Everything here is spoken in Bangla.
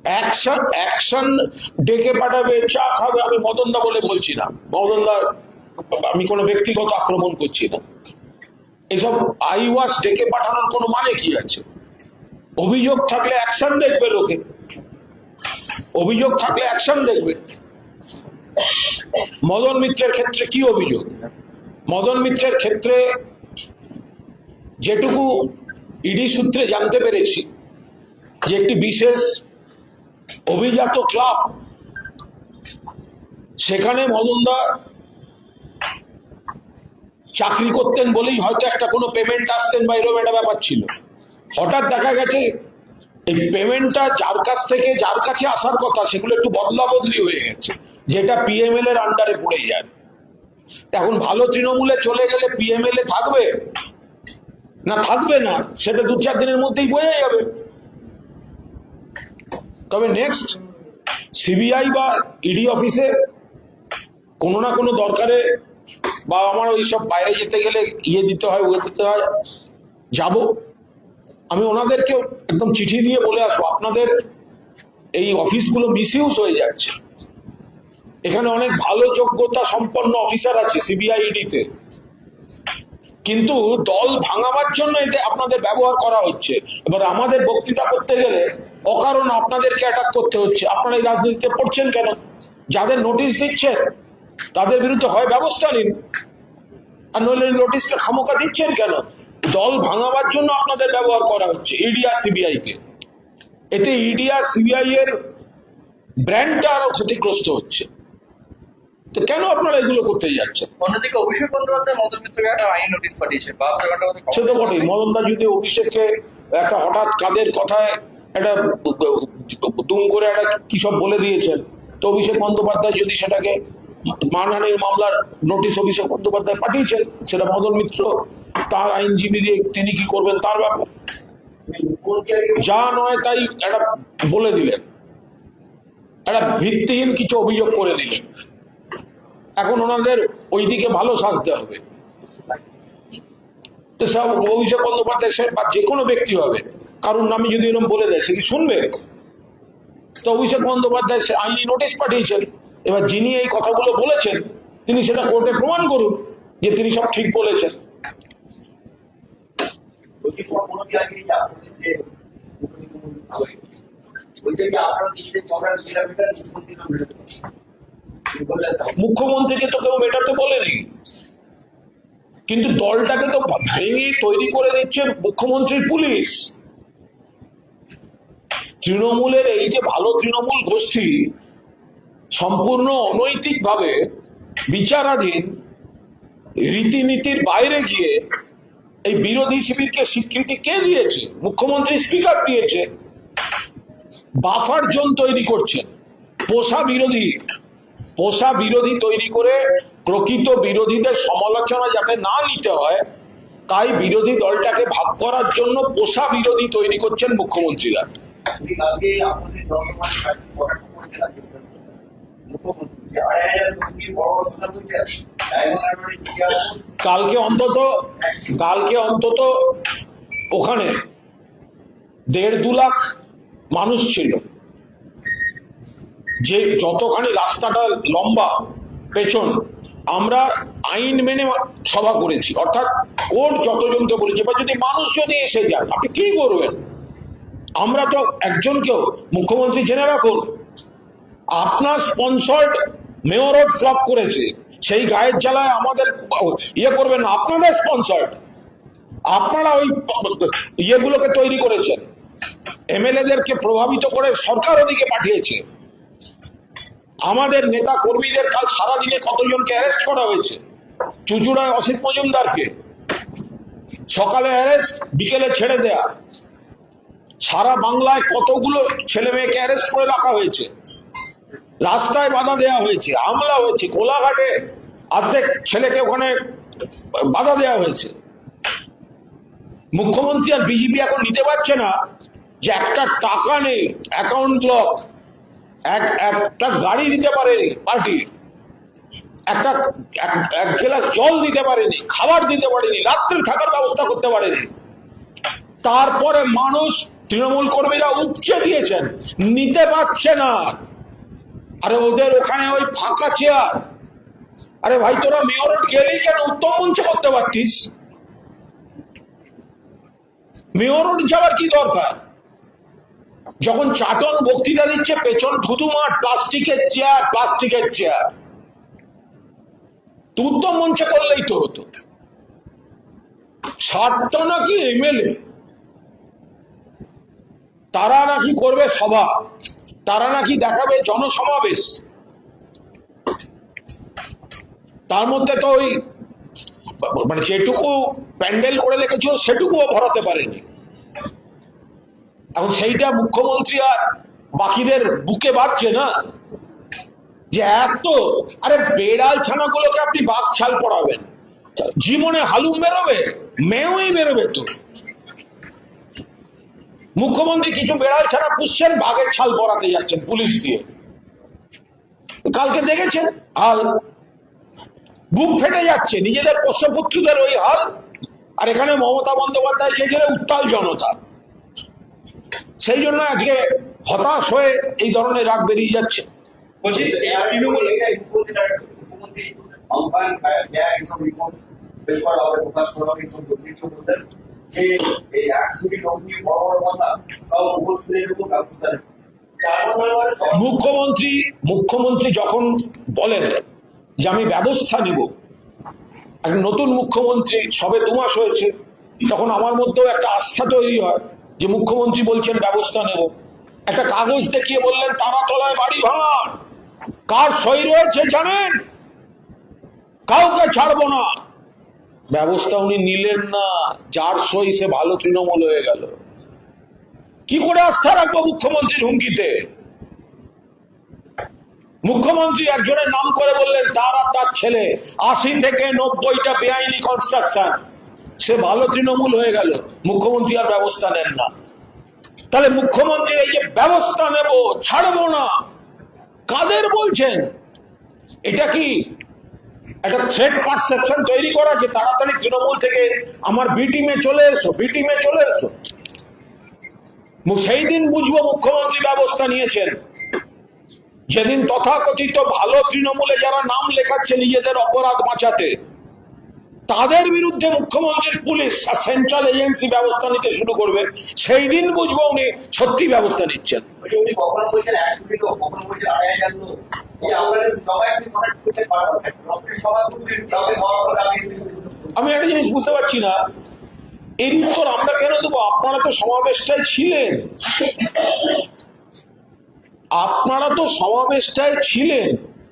অ্যাকশন অ্যাকশন ডেকে পাঠাবে, চা খাবে। আমি মদনদা বলে বলছি না, মদনদা আমি কোনো ব্যক্তিগত আক্রমণ করছি না। এসব আইওয়াস ডেকে পাঠানোর কোনো মানে কি আছে? অভিযোগ থাকলে অ্যাকশন দেখবে লোকে, অভিযোগ থাকলে অ্যাকশন দেখবে। মদন মিত্রের ক্ষেত্রে কি অভিযোগ? মদন মিত্রের ক্ষেত্রে যেটুকু ইডি সূত্রে জানতে পেরেছি, যে একটি বিশেষ অভিজাত ক্লাব, সেখানে মদনদা চাকরি করতেন বলেই হয়তো একটা কোনো পেমেন্ট আসতেন বা এরকম একটা ব্যাপার ছিল। হঠাৎ দেখা গেছে এই পেমেন্টটা যার কাছ থেকে যার কাছে আসার কথা সেগুলো একটু বদলা বদলি হয়ে গেছে, যেটা পিএমএল এর আন্ডারে পড়ে যায়। এখন ভালো তৃণমূলে চলে গেলে পিএমএল এ থাকবে না থাকবে না সেটা 2-4 দিনের মধ্যেই বোঝা যাবে। তবে নেক্সট সিবিআই বা ইডি অফিসে কোনো না কোনো দরকারে, বা আমার ওই সব বাইরে যেতে গেলে দিতে হয়, দিতে হয়, যাব। আমি ওনাদেরকে একদম চিঠি দিয়ে বলে আসবো, আপনাদের এই অফিসগুলো মিসইউজ হয়ে যাচ্ছে। এখানে অনেক ভালো যোগ্যতা সম্পন্ন অফিসার আছে সিবিআই ইডিতে, কিন্তু দল ভাঙাবার জন্য এতে আপনাদের ব্যবহার করা হচ্ছে। এবার আমাদের বক্তৃতা করতে গেলে অকারণ আপনাদেরকে অ্যাটাক করতে হচ্ছে। আপনারা এই রাজনীতিতে পড়ছেন কেন? যাদের নোটিশ দিচ্ছেন তাদের বিরুদ্ধে হয় ব্যবস্থা নিন, আর নইলে নোটিশটা খামোকা দিচ্ছেন কেন? দল ভাঙাবার জন্য আপনাদের ব্যবহার করা হচ্ছে ইডি আর সিবিআই কে। এতে ইডি আর সিবিআই এর ব্র্যান্ডটা আরো ক্ষতিগ্রস্ত হচ্ছে। তো কেন আপনারা এগুলো করতে যাচ্ছেন? অন্যদিকে অভিষেক বন্দ্যোপাধ্যায় মদন মিত্রকে একটা আইনি নোটিশ পাঠিয়েছে, 72 ঘন্টার মধ্যে। সে তো বটেই, মদনদা যদি অভিষেককে একটা হঠাৎ কাদের কথায় একটা দুম করে একটা কি সব বলে দিয়েছেন, তো অভিষেক বন্দ্যোপাধ্যায় যদি সেটাকে মানহানির মামলার নোটিশ অভিষেক বন্দ্যোপাধ্যায় পাঠিয়েছেন, সেটা মদন মিত্র তার আইনজীবী দিয়ে তিনি কি করবেন তার ব্যাপার। যা নয় তাই একটা বলে দিলেন, একটা ভিত্তিহীন কিছু অভিযোগ করে দিলেন। এখন ওনাদের ওইদিকে ভালো সাজতে হবে। তো সব অভিষেক বন্দ্যোপাধ্যায় বা যে কোনো ব্যক্তি হবে, কারোর নামে যদি এরকম বলে দেয় সে কি শুনবে? তো অভিষেক বন্দ্যোপাধ্যায় সে আইনি নোটিশ পাঠিয়েছেন। এবার যিনি এই কথাগুলো বলেছেন তিনি সেটা কোর্টে প্রমাণ করুন যে তিনি সব ঠিক বলেছেন। মুখ্যমন্ত্রীকে তো কেউ মেটাতে বলেনি, কিন্তু দলটাকে তো ভেঙে তৈরি করে দিচ্ছে মুখ্যমন্ত্রীর পুলিশ। তৃণমূলের এই যে ভালো তৃণমূল গোষ্ঠী সম্পূর্ণ অনৈতিকভাবে বিচারাধীন রীতিনীতির বাইরে গিয়ে এই বিরোধী শিবিরকে স্বীকৃতি কে দিয়েছে? মুখ্যমন্ত্রী, স্পিকার দিয়েছে। বাফার জোন তৈরি করছেন, পোষা বিরোধী তৈরি করে প্রকৃত বিরোধীদের সমালোচনা যাতে না নিতে হয়, তাই বিরোধী দলটাকে ভাগ করার জন্য পোষা বিরোধী তৈরি করছেন মুখ্যমন্ত্রীরা। কালকে অন্তত ওখানে 1.5-2 লাখ মানুষ ছিল। যে যতখানি রাস্তাটা লম্বা পেছন, আমরা আইন মেনে সভা করেছি, অর্থাৎ কোর্ট যতজনকে বলেছে। এবার যদি মানুষ যদি এসে যান, আপনি কি করবেন? আমরা তো একজনকেও, মুখ্যমন্ত্রী জেনে রাখুন, আপনার স্পন্সর্ড মেয়র রোড ফ্লপ করেছে, সেই গায়ের জ্বালায় আমাদের করবেন না। আপনাদের স্পন্সর্ড, আপনারা ওই ইয়েগুলোকে তৈরি করেছেন, এমএলএদেরকে প্রভাবিত করে সরকার ওদিকে পাঠিয়েছে। আমাদের নেতা কর্মীদের কাল সারাদিনে কতজনকে অ্যারেস্ট করা হয়েছে। চুঁচুড়ায় অসিত মজুমদারকে সকালে অ্যারেস্ট, বিকেলে ছেড়ে দেয়া। সারা বাংলায় কতগুলো ছেলে মেয়েকে অ্যারেস্ট করে রাখা হয়েছে, রাস্তায় বাধা দেওয়া হয়েছে, হামলা হয়েছে। কোলাঘাটে অর্ধেক ছেলেকে ওখানে বাধা দেওয়া হয়েছে। মুখ্যমন্ত্রী আর বিজেপি এখন নিতে পারছে না যে একটা টাকা নেই, অ্যাকাউন্ট ব্লক, একটা গাড়ি দিতে পারেনি পার্টি, এক গ্লাস জল দিতে পারেনি, খাবার দিতে পারেনি, রাত্রে থাকার ব্যবস্থা করতে পারেনি। তারপরে মানুষ তৃণমূল কর্মীরা উপচে দিয়েছেন, নিতে পারছে না। আরে ওদের ওখানে ওই ফাঁকা চেয়ার, আরে ভাই তোরা মেয়র গেলেই কেন উত্তম মঞ্চে করতে পারতিস? মেয়র যাওয়ার কি দরকার? যখন চাটন বক্তৃতা দিচ্ছে পেছন ধুধু মাঠ, প্লাস্টিকের চেয়ার, প্লাস্টিকের চেয়ার, তো উত্তম মঞ্চে করলেই তো হতো। 60টা নাকি এমএলএ, তারা নাকি করবে সভা, তারা নাকি দেখাবে জনসমাবেশ, তার মধ্যে তো ওই মানে যেটুকু প্যান্ডেল করে রেখেছিল সেটুকুও ভরাতে পারেনি। এখন সেইটা মুখ্যমন্ত্রী আর বাকিদের বুকে বাড়ছে না যে এত, আরে বেড়াল ছানাগুলোকে আপনি বাঘ ছাল পড়াবেন, জীবনে হালুম বেরোবে, মেয়েই বেরোবে তো। মুখ্যমন্ত্রী কিছু বেড়াল ছানা পুষছেন, বাঘের ছাল পরাতে যাচ্ছেন পুলিশ দিয়ে। কালকে দেখেছেন হাল, বুক ফেটে যাচ্ছে, নিজেদের পোষ্যপুত্রদের ওই হাল। আর এখানে মমতা বন্দ্যোপাধ্যায় চেয়েছিল উত্তাল জনতা, সেই জন্য আজকে হতাশ হয়ে এই ধরনের রাগ বেরিয়ে যাচ্ছে। বলছি তৃণমূল মুখ্যমন্ত্রী আহ্বান এইসব রিপোর্ট বেশ করা হবে, প্রকাশ করা হবে, এইসব দুর্নীতি বলতেন যে এই 100 কোটি বড় বড় কথা সব উপস্থিতের উপর ব্যবস্থা নেই। মুখ্যমন্ত্রী যখন বলেন যে আমি ব্যবস্থা নিব, নতুন মুখ্যমন্ত্রী সবে 2 মাস হয়েছে, তখন আমার মধ্যেও একটা আস্থা তৈরি হয় যে মুখ্যমন্ত্রী বলছেন ব্যবস্থা নেব। একটা কাগজ দেখিয়ে বললেন তারাতলায় বাড়ি ভাঙান, কার সই রয়েছে জানেন, কাউকে ছাড়বো না। ব্যবস্থা উনি নিলেন না, যার সই সে ভালো তৃণমূল হয়ে গেল। কি করে আস্থা রাখবো মুখ্যমন্ত্রীর হুমকিতে? মুখ্যমন্ত্রী একজনের নাম করে বললেন তার আর তার ছেলে 80 থেকে 90টা বেআইনি কনস্ট্রাকশন, সে ভালো তৃণমূল হয়ে গেল। মুখ্যমন্ত্রী আর ব্যবস্থা নেন না। তাহলে মুখ্যমন্ত্রীর এই যে ব্যবস্থা নেব, ছাড়বো না, কাদের বলছেন? এটা কি একটা থ্রেট পারসেপশন তৈরি করা যে তাড়াতাড়ি তৃণমূল থেকে আমার বি টিমে চলে এসো, বি টিমে চলে এসো? সেই দিন বুঝবো মুখ্যমন্ত্রী ব্যবস্থা নিয়েছেন যেদিন তথাকথিত ভালো তৃণমূলে যারা নাম লেখাচ্ছে নিজেদের অপরাধ বাঁচাতে, তাদের বিরুদ্ধে মুখ্যমন্ত্রীর পুলিশ আর সেন্ট্রাল এজেন্সি ব্যবস্থা নিতে শুরু করবে। সেই দিন বুঝবো উনি সত্যি ব্যবস্থা নিচ্ছেন। উনি কখনো বলছেন 100 লোক, কখনো বলছেন 2500 লোক। আমি একটা জিনিস বুঝতে পারছি না, এর উত্তর আমরা কেন দেবো? আপনারা তো সমাবেশটায় ছিলেন, আপনারা তো সমাবেশটায় ছিলেন।